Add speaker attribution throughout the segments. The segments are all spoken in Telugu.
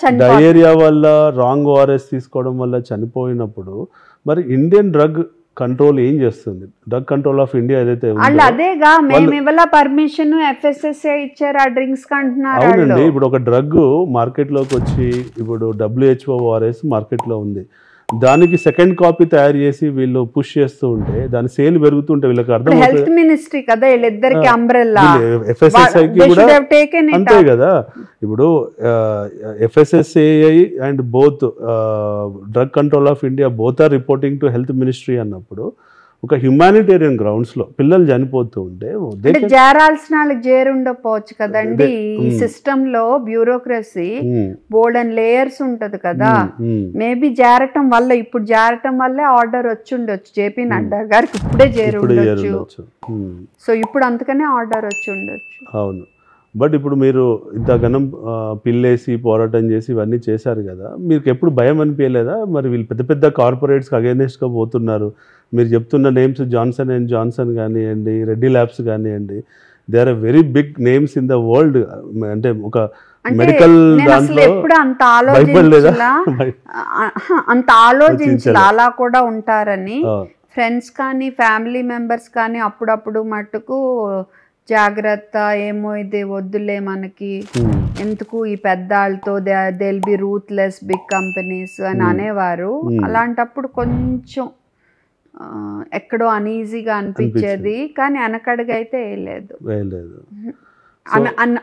Speaker 1: డయేరియా వల్ల రాంగ్ ఓఆర్ఎస్ తీసుకోవడం వల్ల చనిపోయినప్పుడు మరి ఇండియన్ డ్రగ్ కంట్రోల్ ఏం చేస్తుంది? డ్రగ్ కంట్రోల్ ఆఫ్ ఇండియా ఏదైతే
Speaker 2: వాళ్ళు అదేగా మేము ఇవ్వాల పర్మిషన్ FSSA ఇచ్చారు ఆ డ్రింక్స్ కంటున్నారు.
Speaker 1: అవునండి, ఇప్పుడు ఒక డ్రగ్ మార్కెట్లోకి వచ్చి ఇప్పుడు WHO ఓఆర్ఎస్ మార్కెట్లో ఉంది, దానికి సెకండ్ కాపీ తయారు చేసి వీళ్ళు పుష్ చేస్తూ ఉంటే దాని సేల్ పెరుగుతుంటే వీళ్ళకి అర్థం
Speaker 2: హెల్త్ మినిస్ట్రీ కదా వీళ్ళిద్దరికి అంబ్రెల్లా,
Speaker 1: FSSAకి కూడా అంతే కదా. ఇప్పుడు FSSAI and both drug control of India both are reporting to health ministry అన్నప్పుడు ఒక హ్యుమానిటేరియన్ గ్రౌండ్స్లో పిల్లలు చనిపోతూ ఉంటే
Speaker 2: చేరాల్సిన వాళ్ళకి చేరుండకపోవచ్చు కదండి. ఈ సిస్టమ్ లో బ్యూరోక్రసీ బోర్డన్ లేయర్స్ ఉంటది కదా, మేబీ జారటం వల్ల ఇప్పుడు జారటం వల్లే ఆర్డర్ వచ్చి ఉండొచ్చు. జేపీ నడ్డా గారికి ఇప్పుడే చేరుండొచ్చు, సో ఇప్పుడు అందుకనే ఆర్డర్ వచ్చి ఉండొచ్చు.
Speaker 1: అవును, బట్ ఇప్పుడు మీరు ఇంత ఘనం పిల్లేసి పోరాటం చేసి ఇవన్నీ చేశారు కదా, మీకు ఎప్పుడు భయం అనిపించలేదా? మరి వీళ్ళు పెద్ద పెద్ద కార్పొరేట్స్కి అగైనెస్ట్గా పోతున్నారు, మీరు చెప్తున్న నేమ్స్ జాన్సన్ అండ్ జాన్సన్ కానివ్వండి, రెడ్డి ల్యాబ్స్ కానివ్వండి, they are very big names in the world. అంటే ఒక మెడికల్ దాంట్లో
Speaker 2: ఎప్పుడు అంత ఆలోచించాలి అలా కూడా ఉంటారని. ఫ్రెండ్స్ కానీ ఫ్యామిలీ మెంబర్స్ కానీ అప్పుడప్పుడు మట్టుకు జాగ్రత్త, ఏమో ఇది వద్దులే మనకి ఎందుకు ఈ పెద్దాళ్ళతో, they will be ruthless big companies అని అనేవారు. అలాంటప్పుడు కొంచెం ఎక్కడో అనీజీగా అనిపించేది, కానీ వెనకడుగు అయితే వేయలేదు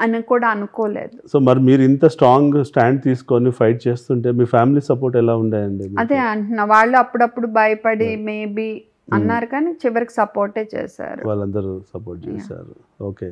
Speaker 2: అని కూడా అనుకోలేదు.
Speaker 1: సో మరి మీరు ఇంత స్ట్రాంగ్ స్టాండ్ తీసుకొని ఫైట్ చేస్తుంటే మీ ఫ్యామిలీ సపోర్ట్ ఎలా ఉండేయండి?
Speaker 2: అదే అంటున్నా, వాళ్ళు అప్పుడప్పుడు భయపడి మేబీ అన్నారు కానీ చివరికి సపోర్టే చేశారు,
Speaker 1: వాళ్ళందరూ సపోర్ట్ చేశారు. ఓకే.